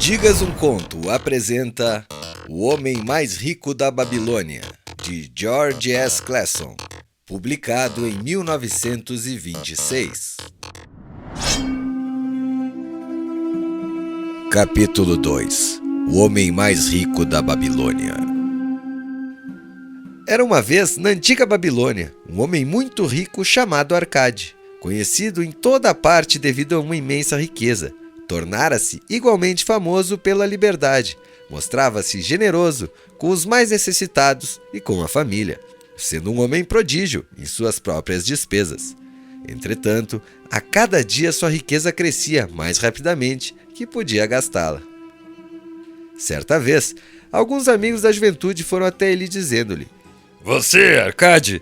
Digas um Conto apresenta O Homem Mais Rico da Babilônia, de George S. Clason, publicado em 1926. Capítulo 2 O Homem Mais Rico da Babilônia. Era uma vez, na antiga Babilônia, um homem muito rico chamado Arcade, conhecido em toda a parte devido a uma imensa riqueza. Tornara-se igualmente famoso pela liberdade, mostrava-se generoso com os mais necessitados e com a família, sendo um homem prodígio em suas próprias despesas. Entretanto, a cada dia sua riqueza crescia mais rapidamente que podia gastá-la. Certa vez, alguns amigos da juventude foram até ele dizendo-lhe: "Você, Arcade,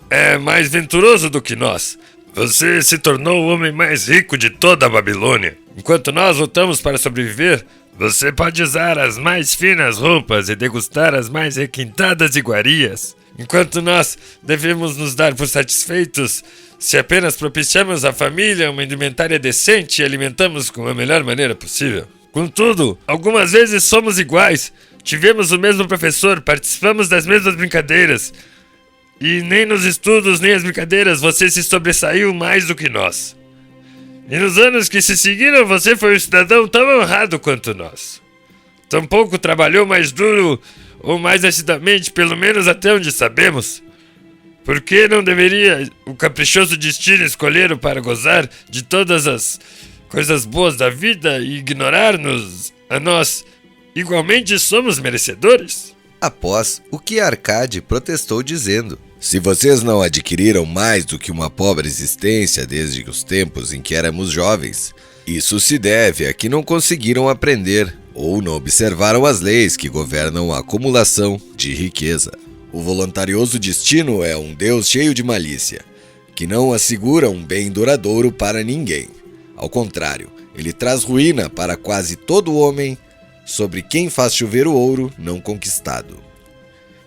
é mais venturoso do que nós. Você se tornou o homem mais rico de toda a Babilônia. Enquanto nós lutamos para sobreviver, você pode usar as mais finas roupas e degustar as mais requintadas iguarias. Enquanto nós devemos nos dar por satisfeitos se apenas propiciamos à família uma indumentária decente e alimentamos com a melhor maneira possível. Contudo, algumas vezes somos iguais. Tivemos o mesmo professor, participamos das mesmas brincadeiras. E nem nos estudos nem as brincadeiras você se sobressaiu mais do que nós. E nos anos que se seguiram você foi um cidadão tão honrado quanto nós. Tampouco trabalhou mais duro ou mais assiduamente, pelo menos até onde sabemos. Por que não deveria o caprichoso destino escolher-o para gozar de todas as coisas boas da vida e ignorar-nos a nós? Igualmente somos merecedores?" Após o que Arcade protestou dizendo: "Se vocês não adquiriram mais do que uma pobre existência desde os tempos em que éramos jovens, isso se deve a que não conseguiram aprender ou não observaram as leis que governam a acumulação de riqueza. O voluntarioso destino é um Deus cheio de malícia, que não assegura um bem duradouro para ninguém. Ao contrário, ele traz ruína para quase todo homem sobre quem faz chover o ouro não conquistado.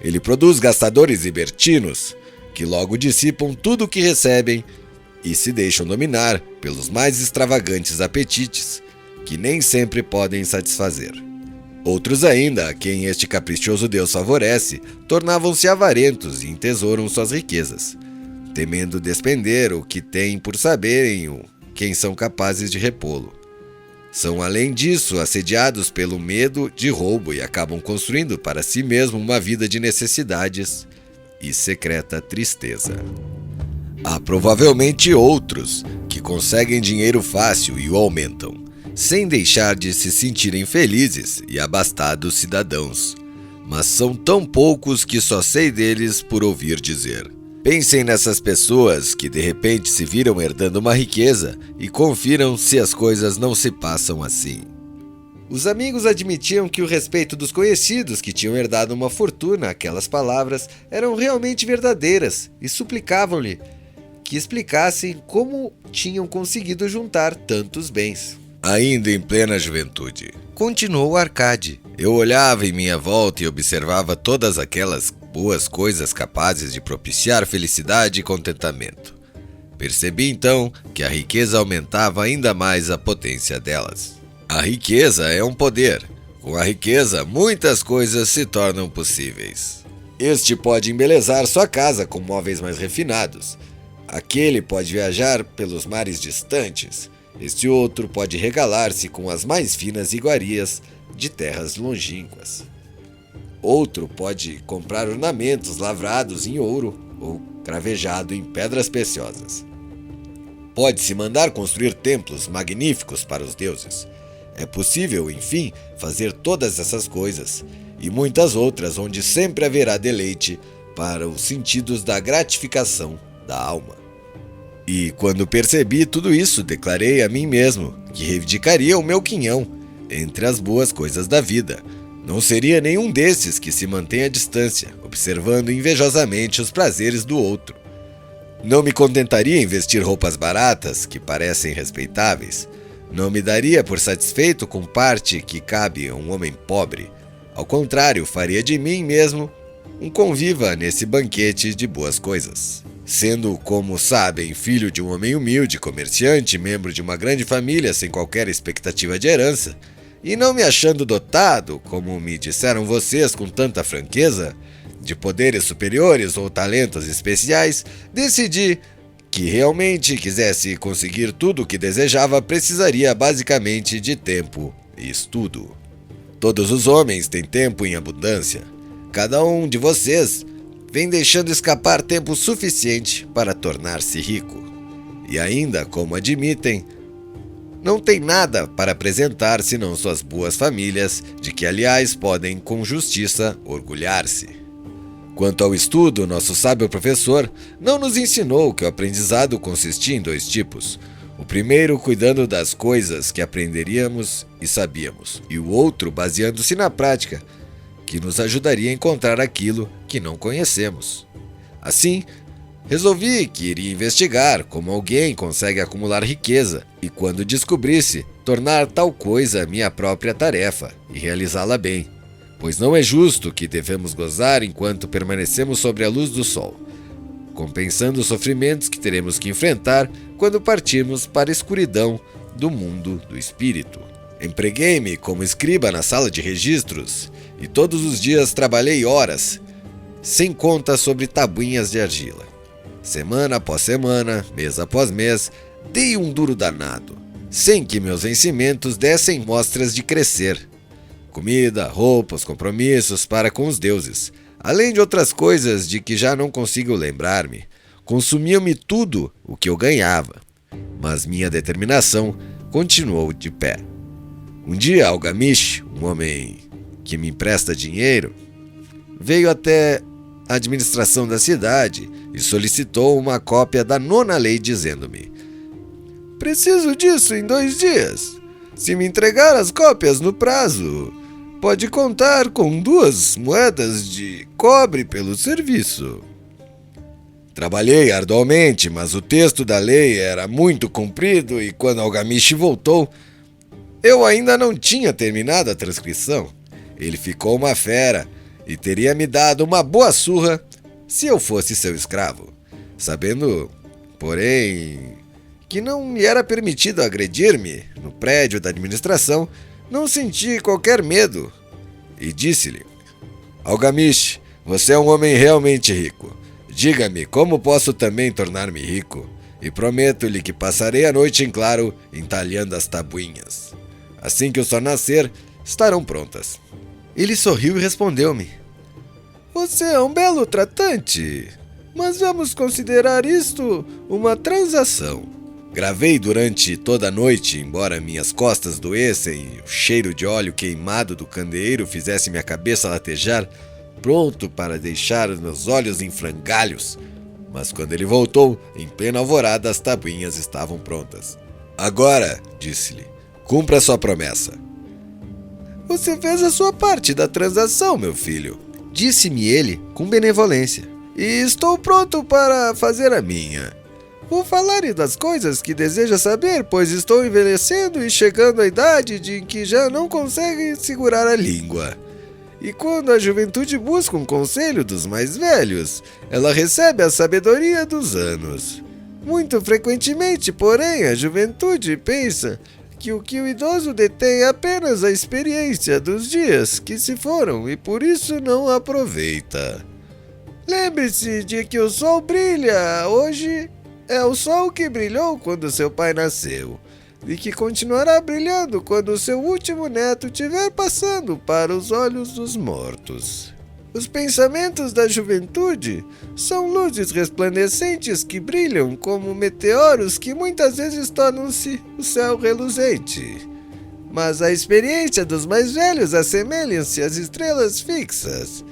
Ele produz gastadores libertinos, que logo dissipam tudo o que recebem e se deixam dominar pelos mais extravagantes apetites, que nem sempre podem satisfazer. Outros ainda, a quem este caprichoso Deus favorece, tornavam-se avarentos e entesouram suas riquezas, temendo despender o que têm por saberem quem são capazes de repô-lo. São, além disso, assediados pelo medo de roubo e acabam construindo para si mesmo uma vida de necessidades e secreta tristeza. Há provavelmente outros que conseguem dinheiro fácil e o aumentam, sem deixar de se sentirem felizes e abastados cidadãos, mas são tão poucos que só sei deles por ouvir dizer. Pensem nessas pessoas que de repente se viram herdando uma riqueza e confiram se as coisas não se passam assim." Os amigos admitiam que o respeito dos conhecidos que tinham herdado uma fortuna, aquelas palavras, eram realmente verdadeiras e suplicavam-lhe que explicassem como tinham conseguido juntar tantos bens. Ainda em plena juventude, continuou Arcade, eu olhava em minha volta e observava todas aquelas boas coisas capazes de propiciar felicidade e contentamento. Percebi então que a riqueza aumentava ainda mais a potência delas. A riqueza é um poder. Com a riqueza, muitas coisas se tornam possíveis. Este pode embelezar sua casa com móveis mais refinados. Aquele pode viajar pelos mares distantes. Este outro pode regalar-se com as mais finas iguarias de terras longínquas. Outro pode comprar ornamentos lavrados em ouro ou cravejado em pedras preciosas. Pode-se mandar construir templos magníficos para os deuses. É possível, enfim, fazer todas essas coisas e muitas outras onde sempre haverá deleite para os sentidos da gratificação da alma. E quando percebi tudo isso, declarei a mim mesmo que reivindicaria o meu quinhão entre as boas coisas da vida. Não seria nenhum desses que se mantém à distância, observando invejosamente os prazeres do outro. Não me contentaria em vestir roupas baratas, que parecem respeitáveis. Não me daria por satisfeito com parte que cabe a um homem pobre. Ao contrário, faria de mim mesmo um conviva nesse banquete de boas coisas. Sendo, como sabem, filho de um homem humilde, comerciante, membro de uma grande família sem qualquer expectativa de herança, e não me achando dotado, como me disseram vocês com tanta franqueza, de poderes superiores ou talentos especiais, decidi que realmente quisesse conseguir tudo o que desejava, precisaria basicamente de tempo e estudo. Todos os homens têm tempo em abundância. Cada um de vocês vem deixando escapar tempo suficiente para tornar-se rico. E ainda, como admitem, não tem nada para apresentar senão suas boas famílias, de que, aliás, podem com justiça orgulhar-se. Quanto ao estudo, nosso sábio professor não nos ensinou que o aprendizado consistia em 2 tipos. O primeiro cuidando das coisas que aprenderíamos e sabíamos, e o outro baseando-se na prática, que nos ajudaria a encontrar aquilo que não conhecemos. Assim, resolvi que iria investigar como alguém consegue acumular riqueza e, quando descobrisse, tornar tal coisa minha própria tarefa e realizá-la bem. Pois não é justo que devemos gozar enquanto permanecemos sobre a luz do sol, compensando os sofrimentos que teremos que enfrentar quando partirmos para a escuridão do mundo do espírito. Empreguei-me como escriba na sala de registros e todos os dias trabalhei horas, sem conta sobre tabuinhas de argila. Semana após semana, mês após mês, dei um duro danado, sem que meus vencimentos dessem mostras de crescer. Comida, roupas, compromissos para com os deuses, além de outras coisas de que já não consigo lembrar-me, consumiam-me tudo o que eu ganhava, mas minha determinação continuou de pé. Um dia, Algamish, um homem que me empresta dinheiro, veio até a administração da cidade e solicitou uma cópia da 9ª lei, dizendo-me: "Preciso disso em 2 dias. Se me entregar as cópias no prazo, pode contar com 2 moedas de cobre pelo serviço." Trabalhei arduamente, mas o texto da lei era muito comprido e quando Algamish voltou, eu ainda não tinha terminado a transcrição. Ele ficou uma fera e teria me dado uma boa surra se eu fosse seu escravo. Sabendo, porém, que não me era permitido agredir-me no prédio da administração, não senti qualquer medo e disse-lhe: "Algamish, você é um homem realmente rico. Diga-me como posso também tornar-me rico, e prometo-lhe que passarei a noite em claro entalhando as tabuinhas. Assim que o sol nascer, estarão prontas." Ele sorriu e respondeu-me: "Você é um belo tratante, mas vamos considerar isto uma transação." Gravei durante toda a noite, embora minhas costas doessem e o cheiro de óleo queimado do candeeiro fizesse minha cabeça latejar, pronto para deixar os meus olhos em frangalhos. Mas quando ele voltou, em plena alvorada, as tabuinhas estavam prontas. "Agora", disse-lhe, "cumpra sua promessa." "Você fez a sua parte da transação, meu filho", disse-me ele com benevolência, "e estou pronto para fazer a minha. Vou falar-lhe das coisas que deseja saber, pois estou envelhecendo e chegando à idade de que já não consegue segurar a língua. E quando a juventude busca um conselho dos mais velhos, ela recebe a sabedoria dos anos. Muito frequentemente, porém, a juventude pensa que o idoso detém é apenas a experiência dos dias que se foram e por isso não aproveita. Lembre-se de que o sol brilha hoje, é o sol que brilhou quando seu pai nasceu, e que continuará brilhando quando o seu último neto estiver passando para os olhos dos mortos. Os pensamentos da juventude são luzes resplandecentes que brilham como meteoros que muitas vezes tornam-se o céu reluzente. Mas a experiência dos mais velhos assemelha-se às estrelas fixas.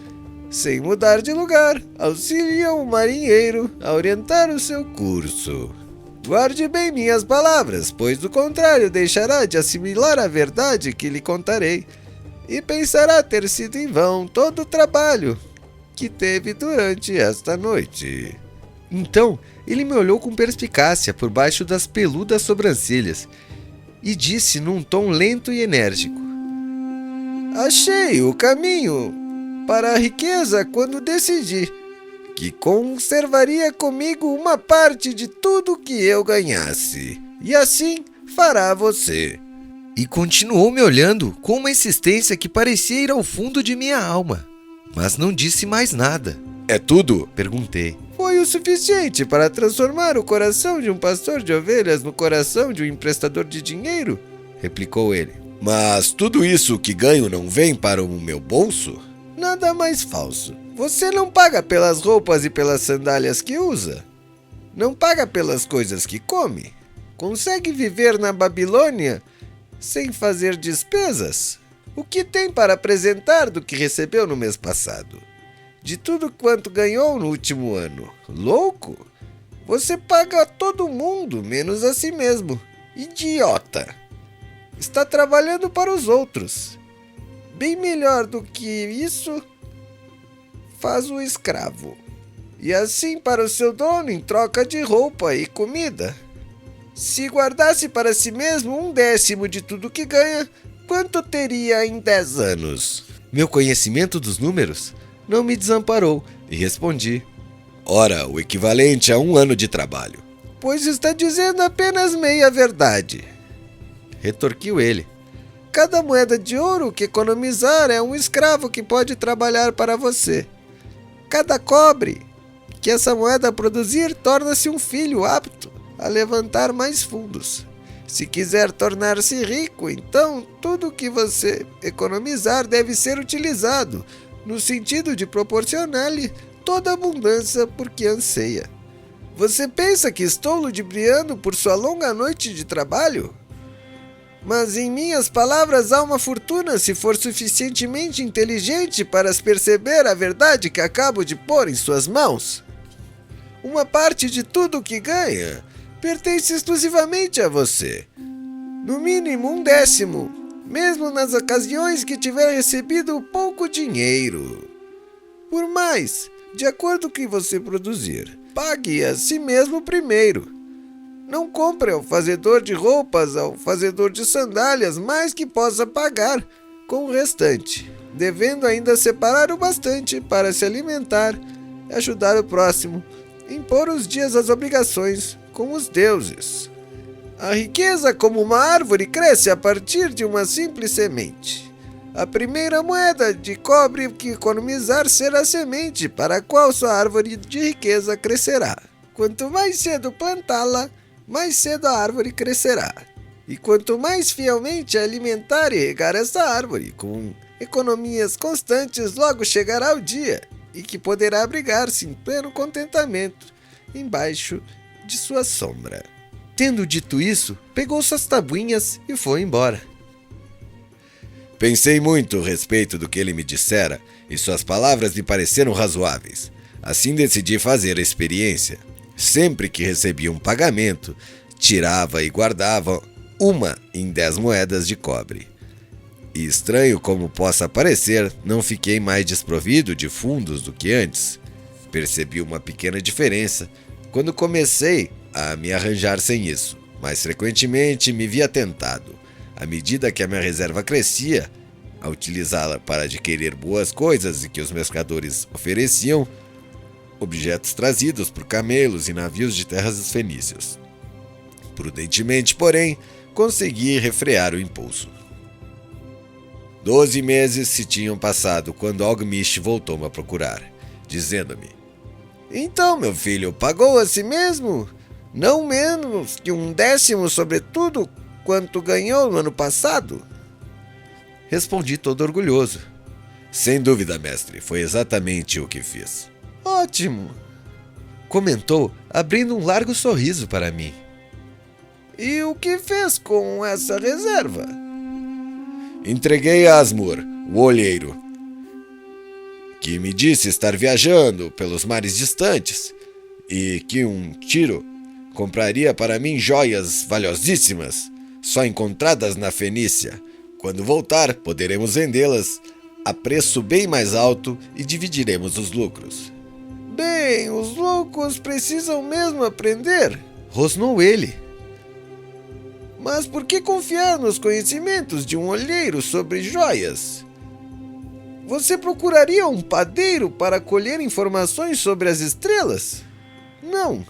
Sem mudar de lugar, auxiliam o marinheiro a orientar o seu curso. Guarde bem minhas palavras, pois do contrário deixará de assimilar a verdade que lhe contarei e pensará ter sido em vão todo o trabalho que teve durante esta noite." Então ele me olhou com perspicácia por baixo das peludas sobrancelhas e disse num tom lento e enérgico: "Achei o caminho para a riqueza quando decidi que conservaria comigo uma parte de tudo que eu ganhasse, e assim fará você." E continuou me olhando com uma insistência que parecia ir ao fundo de minha alma. Mas não disse mais nada. É tudo? Perguntei. Foi o suficiente para transformar o coração de um pastor de ovelhas no coração de um emprestador de dinheiro? Replicou ele. Mas tudo isso que ganho não vem para o meu bolso? Nada mais falso. Você não paga pelas roupas e pelas sandálias que usa. Não paga pelas coisas que come. Consegue viver na Babilônia sem fazer despesas? O que tem para apresentar do que recebeu no mês passado? De tudo quanto ganhou no último ano? Louco? Você paga a todo mundo, menos a si mesmo. Idiota! Está trabalhando para os outros. Bem melhor do que isso faz o escravo. E assim para o seu dono em troca de roupa e comida. Se guardasse para si mesmo 1/10 de tudo que ganha, quanto teria em 10 anos? Meu conhecimento dos números não me desamparou e respondi. Ora, o equivalente a 1 ano de trabalho. Pois está dizendo apenas meia verdade. Retorquiu ele. Cada moeda de ouro que economizar é um escravo que pode trabalhar para você. Cada cobre que essa moeda produzir torna-se um filho apto a levantar mais fundos. Se quiser tornar-se rico, então tudo que você economizar deve ser utilizado, no sentido de proporcionar-lhe toda a abundância por que anseia. Você pensa que estou ludibriando por sua longa noite de trabalho? Mas em minhas palavras há uma fortuna se for suficientemente inteligente para perceber a verdade que acabo de pôr em suas mãos. Uma parte de tudo que ganha pertence exclusivamente a você. No mínimo 1/10, mesmo nas ocasiões que tiver recebido pouco dinheiro. Por mais, de acordo com o que você produzir, pague a si mesmo primeiro. Não compre ao fazedor de roupas, ao fazedor de sandálias, mais que possa pagar com o restante, devendo ainda separar o bastante para se alimentar e ajudar o próximo, impor os dias às obrigações com os deuses. A riqueza, como uma árvore, cresce a partir de uma simples semente. A primeira moeda de cobre que economizar será a semente para a qual sua árvore de riqueza crescerá. Quanto mais cedo plantá-la, mais cedo a árvore crescerá. E quanto mais fielmente alimentar e regar essa árvore, com economias constantes, logo chegará o dia em que poderá abrigar-se em pleno contentamento embaixo de sua sombra. Tendo dito isso, pegou suas tabuinhas e foi embora. Pensei muito a respeito do que ele me dissera e suas palavras me pareceram razoáveis. Assim decidi fazer a experiência. Sempre que recebia um pagamento, tirava e guardava 1 em 10 moedas de cobre. E estranho como possa parecer, não fiquei mais desprovido de fundos do que antes. Percebi uma pequena diferença quando comecei a me arranjar sem isso. Mais frequentemente me via tentado, à medida que a minha reserva crescia, a utilizá-la para adquirir boas coisas e que os mercadores ofereciam, objetos trazidos por camelos e navios de terras dos fenícios. Prudentemente, porém, consegui refrear o impulso. 12 meses se tinham passado quando Algmish voltou-me a procurar, dizendo-me: Então, meu filho, pagou a si mesmo? Não menos que 1/10 sobre tudo quanto ganhou no ano passado? Respondi todo orgulhoso. Sem dúvida, mestre, foi exatamente o que fiz. Ótimo! Comentou, abrindo um largo sorriso para mim. E o que fez com essa reserva? Entreguei a Asmur, o olheiro, que me disse estar viajando pelos mares distantes e que um tiro compraria para mim joias valiosíssimas, só encontradas na Fenícia. Quando voltar, poderemos vendê-las a preço bem mais alto e dividiremos os lucros. Bem, os loucos precisam mesmo aprender, rosnou ele. Mas por que confiar nos conhecimentos de um olheiro sobre joias? Você procuraria um padeiro para colher informações sobre as estrelas? Não.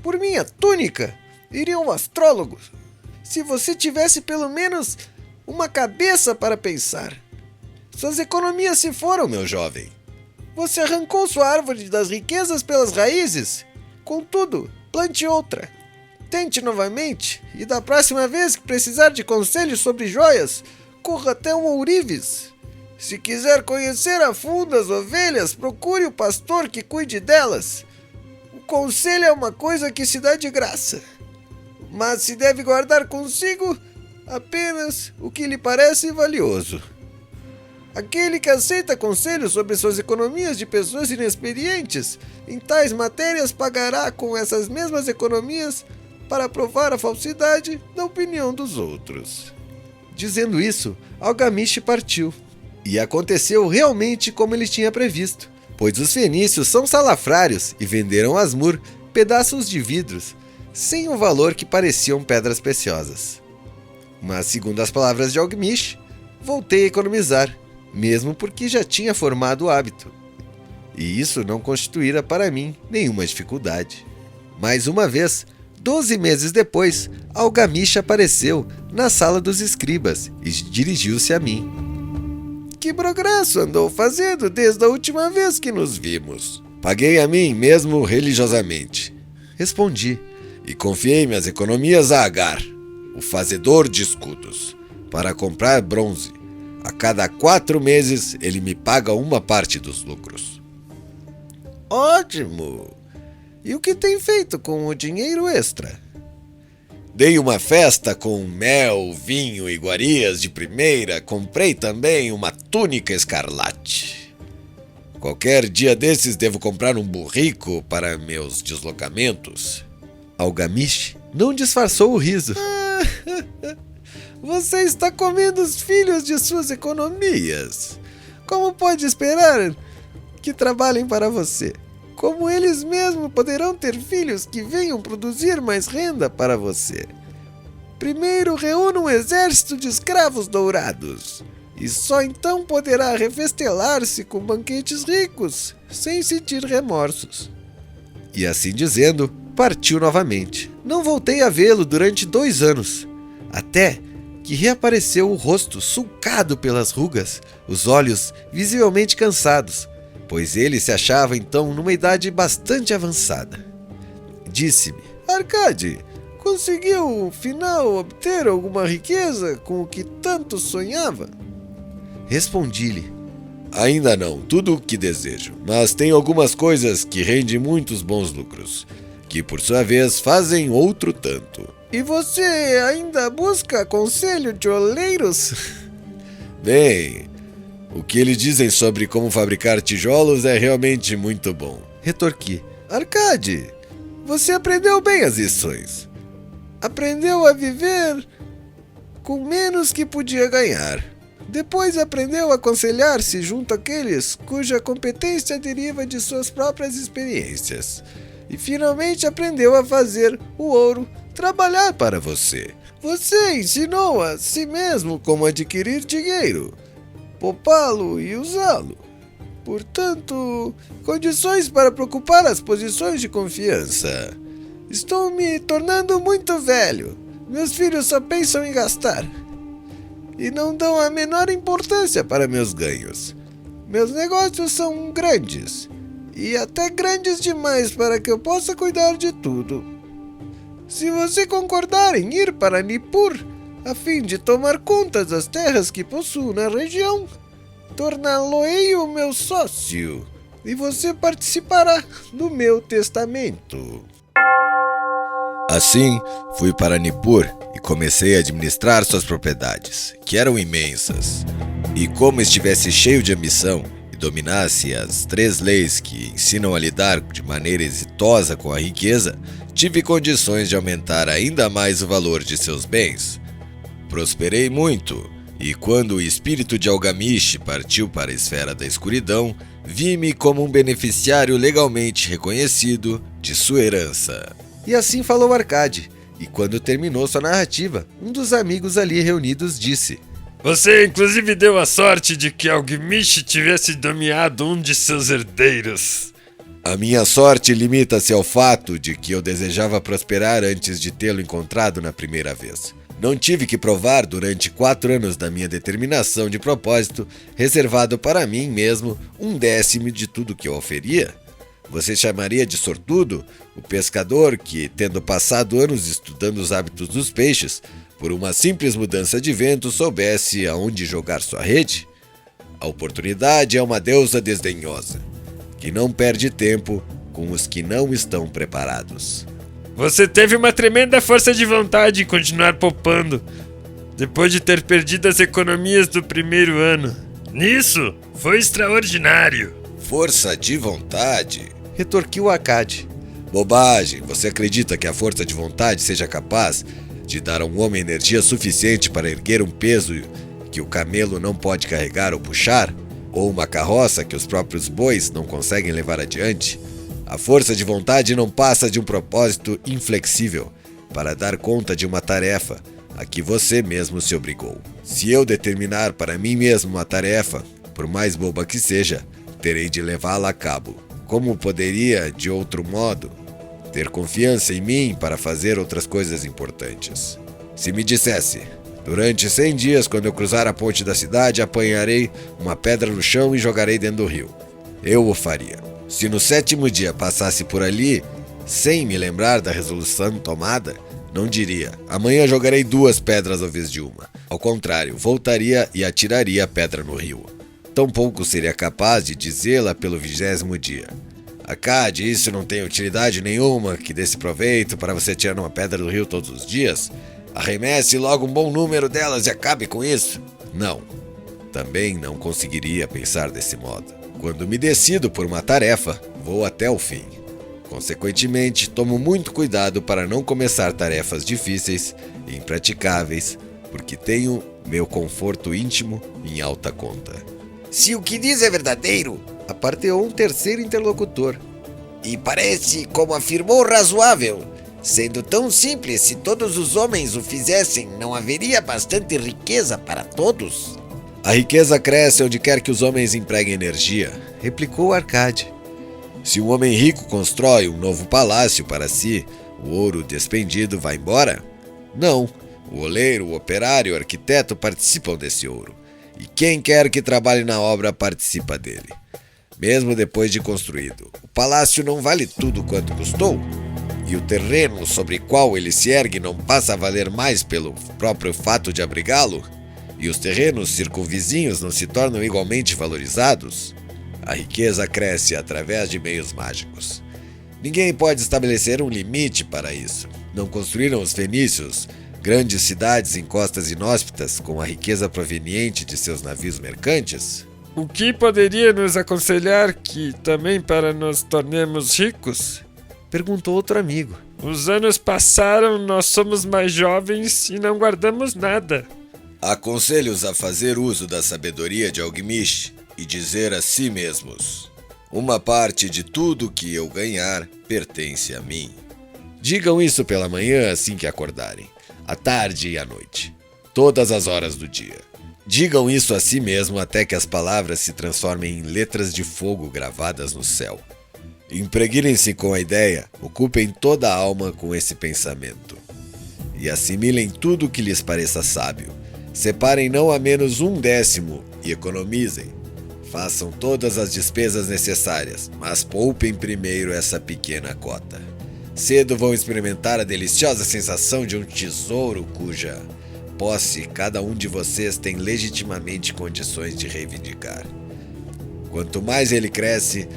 Por minha túnica, iria um astrólogo. Se você tivesse pelo menos uma cabeça para pensar. Suas economias se foram, meu jovem. Você arrancou sua árvore das riquezas pelas raízes. Contudo, plante outra. Tente novamente, e da próxima vez que precisar de conselhos sobre joias, corra até um ourives. Se quiser conhecer a fundo as ovelhas, procure o pastor que cuide delas. O conselho é uma coisa que se dá de graça, mas se deve guardar consigo apenas o que lhe parece valioso. Aquele que aceita conselhos sobre suas economias de pessoas inexperientes em tais matérias pagará com essas mesmas economias para provar a falsidade da opinião dos outros. Dizendo isso, Algamish partiu. E aconteceu realmente como ele tinha previsto, pois os fenícios são salafrários e venderam a Asmur pedaços de vidros, sem o valor que pareciam pedras preciosas. Mas, segundo as palavras de Algamish, voltei a economizar, mesmo porque já tinha formado o hábito. E isso não constituíra para mim nenhuma dificuldade. Mais uma vez, 12 meses depois, Algamish apareceu na sala dos escribas e dirigiu-se a mim. Que progresso andou fazendo desde a última vez que nos vimos? Paguei a mim mesmo religiosamente, respondi, e confiei minhas economias a Agar, o fazedor de escudos, para comprar bronze. A cada 4 meses ele me paga uma parte dos lucros. Ótimo! E o que tem feito com o dinheiro extra? Dei uma festa com mel, vinho e iguarias de primeira. Comprei também uma túnica escarlate. Qualquer dia desses devo comprar um burrico para meus deslocamentos. Algamish não disfarçou o riso. Você está comendo os filhos de suas economias. Como pode esperar que trabalhem para você? Como eles mesmos poderão ter filhos que venham produzir mais renda para você? Primeiro reúna um exército de escravos dourados, e só então poderá refestelar-se com banquetes ricos, sem sentir remorsos. E assim dizendo, partiu novamente. Não voltei a vê-lo durante 2 anos, até que reapareceu o rosto sulcado pelas rugas, os olhos visivelmente cansados, pois ele se achava então numa idade bastante avançada. Disse-me: Arcade, conseguiu, afinal, obter alguma riqueza com o que tanto sonhava? Respondi-lhe: Ainda não, tudo o que desejo, mas tenho algumas coisas que rendem muitos bons lucros, que por sua vez fazem outro tanto. E você ainda busca conselho de oleiros? Bem, o que eles dizem sobre como fabricar tijolos é realmente muito bom. Retorqui: Arcade, você aprendeu bem as lições. Aprendeu a viver com menos que podia ganhar. Depois aprendeu a aconselhar-se junto àqueles cuja competência deriva de suas próprias experiências. E finalmente aprendeu a fazer o ouro trabalhar para você. Você ensinou a si mesmo como adquirir dinheiro, poupá-lo e usá-lo. Portanto, condições para ocupar as posições de confiança. Estou me tornando muito velho. Meus filhos só pensam em gastar e não dão a menor importância para meus ganhos. Meus negócios são grandes, e até grandes demais para que eu possa cuidar de tudo. Se você concordar em ir para Nippur, a fim de tomar conta das terras que possuo na região, torná-lo-ei o meu sócio, e você participará do meu testamento. Assim, fui para Nippur e comecei a administrar suas propriedades, que eram imensas. E como estivesse cheio de ambição e dominasse as 3 leis que ensinam a lidar de maneira exitosa com a riqueza, tive condições de aumentar ainda mais o valor de seus bens. Prosperei muito, e quando o espírito de Algamish partiu para a esfera da escuridão, vi-me como um beneficiário legalmente reconhecido de sua herança. E assim falou Arcade, e quando terminou sua narrativa, um dos amigos ali reunidos disse: Você inclusive deu a sorte de que Algamish tivesse dominado um de seus herdeiros. A minha sorte limita-se ao fato de que eu desejava prosperar antes de tê-lo encontrado na primeira vez. Não tive que provar durante 4 anos da minha determinação de propósito, reservado para mim mesmo 1/10 de tudo que eu oferia? Você chamaria de sortudo o pescador que, tendo passado anos estudando os hábitos dos peixes, por uma simples mudança de vento soubesse aonde jogar sua rede? A oportunidade é uma deusa desdenhosa, que não perde tempo com os que não estão preparados. Você teve uma tremenda força de vontade em continuar poupando, depois de ter perdido as economias do primeiro ano. Nisso, foi extraordinário. Força de vontade? Retorquiu Arcade. Bobagem! Você acredita que a força de vontade seja capaz de dar a um homem energia suficiente para erguer um peso que o camelo não pode carregar ou puxar? Ou uma carroça que os próprios bois não conseguem levar adiante? A força de vontade não passa de um propósito inflexível para dar conta de uma tarefa a que você mesmo se obrigou. Se eu determinar para mim mesmo uma tarefa, por mais boba que seja, terei de levá-la a cabo. Como poderia, de outro modo, ter confiança em mim para fazer outras coisas importantes? Se me dissesse, durante 100 dias, quando eu cruzar a ponte da cidade, apanharei uma pedra no chão e jogarei dentro do rio, eu o faria. Se no 7º dia passasse por ali, sem me lembrar da resolução tomada, não diria, amanhã jogarei 2 pedras ao invés de uma. Ao contrário, voltaria e atiraria a pedra no rio. Tampouco seria capaz de dizê-la pelo 20º dia. Arcade, isso não tem utilidade nenhuma que desse proveito para você tirar uma pedra do rio todos os dias? Arremesse logo um bom número delas e acabe com isso. Não, também não conseguiria pensar desse modo. Quando me decido por uma tarefa, vou até o fim. Consequentemente, tomo muito cuidado para não começar tarefas difíceis e impraticáveis, porque tenho meu conforto íntimo em alta conta. Se o que diz é verdadeiro, aparteou um terceiro interlocutor. E parece, como afirmou, razoável. Sendo tão simples, se todos os homens o fizessem, não haveria bastante riqueza para todos? A riqueza cresce onde quer que os homens empreguem energia, replicou Arcade. Se um homem rico constrói um novo palácio para si, o ouro despendido vai embora? Não. O oleiro, o operário e o arquiteto participam desse ouro. E quem quer que trabalhe na obra participa dele, mesmo depois de construído. O palácio não vale tudo quanto custou? E o terreno sobre qual ele se ergue não passa a valer mais pelo próprio fato de abrigá-lo? E os terrenos circunvizinhos não se tornam igualmente valorizados? A riqueza cresce através de meios mágicos. Ninguém pode estabelecer um limite para isso. Não construíram os fenícios grandes cidades em costas inóspitas com a riqueza proveniente de seus navios mercantes? O que poderia nos aconselhar que também para nos tornarmos ricos? Perguntou outro amigo. Os anos passaram, nós somos mais jovens e não guardamos nada. Aconselho-os a fazer uso da sabedoria de Algmish e dizer a si mesmos: uma parte de tudo que eu ganhar pertence a mim. Digam isso pela manhã assim que acordarem, à tarde e à noite, todas as horas do dia. Digam isso a si mesmo até que as palavras se transformem em letras de fogo gravadas no céu. Impregninem-se com a ideia, ocupem toda a alma com esse pensamento. E assimilem tudo o que lhes pareça sábio. Separem não a menos 1/10 e economizem. Façam todas as despesas necessárias, mas poupem primeiro essa pequena cota. Cedo vão experimentar a deliciosa sensação de um tesouro cuja posse cada um de vocês tem legitimamente condições de reivindicar. Quanto mais ele cresce,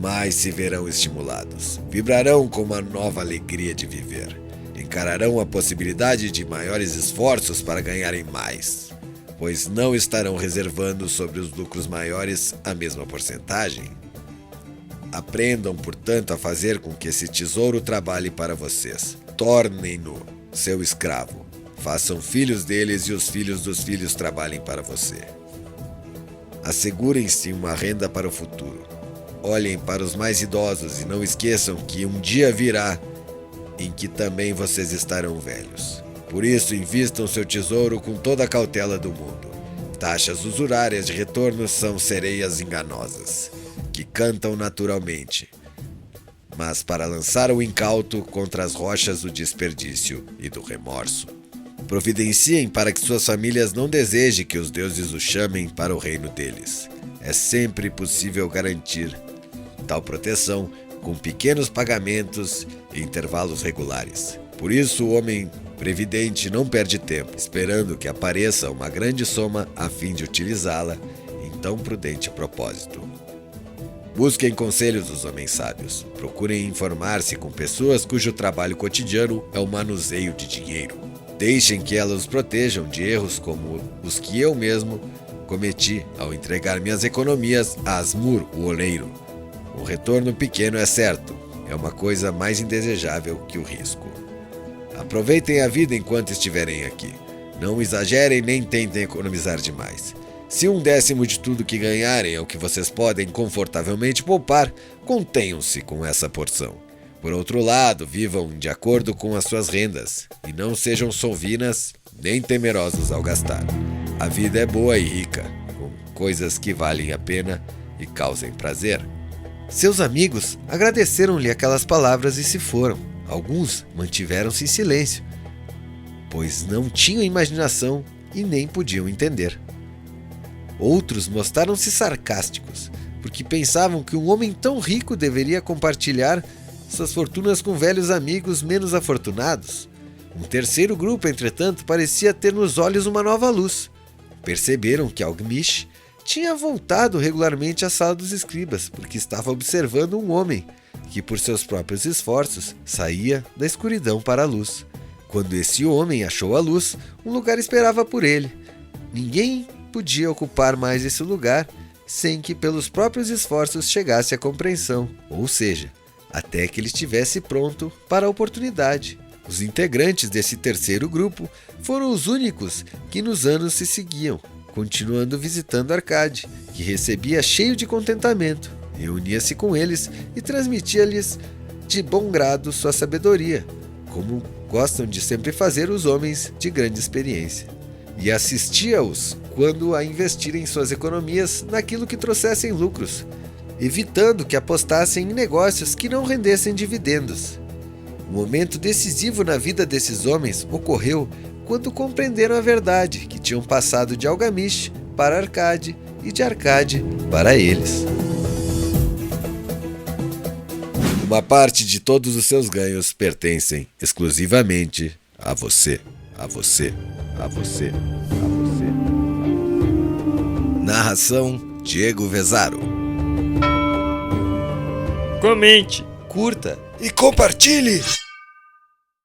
mais se verão estimulados. Vibrarão com uma nova alegria de viver. Encararão a possibilidade de maiores esforços para ganharem mais, pois não estarão reservando sobre os lucros maiores a mesma porcentagem. Aprendam, portanto, a fazer com que esse tesouro trabalhe para vocês. Tornem-no seu escravo. Façam filhos deles e os filhos dos filhos trabalhem para você. Assegurem-se uma renda para o futuro. Olhem para os mais idosos e não esqueçam que um dia virá em que também vocês estarão velhos. Por isso, invistam seu tesouro com toda a cautela do mundo. Taxas usurárias de retorno são sereias enganosas, que cantam naturalmente, mas para lançar o incauto contra as rochas do desperdício e do remorso. Providenciem para que suas famílias não desejem que os deuses os chamem para o reino deles. É sempre possível garantir tal proteção com pequenos pagamentos e intervalos regulares. Por isso, o homem previdente não perde tempo, esperando que apareça uma grande soma a fim de utilizá-la em tão prudente propósito. Busquem conselhos dos homens sábios. Procurem informar-se com pessoas cujo trabalho cotidiano é o manuseio de dinheiro. Deixem que elas os protejam de erros como os que eu mesmo cometi ao entregar minhas economias a Asmur, o oleiro. O retorno pequeno é certo, é uma coisa mais indesejável que o risco. Aproveitem a vida enquanto estiverem aqui. Não exagerem nem tentem economizar demais. Se 1/10 de tudo que ganharem é o que vocês podem confortavelmente poupar, contenham-se com essa porção. Por outro lado, vivam de acordo com as suas rendas e não sejam solvinas nem temerosos ao gastar. A vida é boa e rica, com coisas que valem a pena e causem prazer. Seus amigos agradeceram-lhe aquelas palavras e se foram. Alguns mantiveram-se em silêncio, pois não tinham imaginação e nem podiam entender. Outros mostraram-se sarcásticos, porque pensavam que um homem tão rico deveria compartilhar suas fortunas com velhos amigos menos afortunados. Um terceiro grupo, entretanto, parecia ter nos olhos uma nova luz. Perceberam que Algmish tinha voltado regularmente à sala dos escribas, porque estava observando um homem que, por seus próprios esforços, saía da escuridão para a luz. Quando esse homem achou a luz, um lugar esperava por ele. Ninguém podia ocupar mais esse lugar sem que, pelos próprios esforços, chegasse à compreensão, ou seja, até que ele estivesse pronto para a oportunidade. Os integrantes desse terceiro grupo foram os únicos que nos anos se seguiam, continuando visitando Arcade, que recebia cheio de contentamento, reunia-se com eles e transmitia-lhes de bom grado sua sabedoria, como gostam de sempre fazer os homens de grande experiência, e assistia-os quando a investirem suas economias naquilo que trouxessem lucros, evitando que apostassem em negócios que não rendessem dividendos. O momento decisivo na vida desses homens ocorreu quando compreenderam a verdade, que tinham passado de Algamish para Arcade e de Arcade para eles. Uma parte de todos os seus ganhos pertencem exclusivamente a você, a você, a você, a você. Narração: Diego Vezaro. Comente, Curta e compartilhe!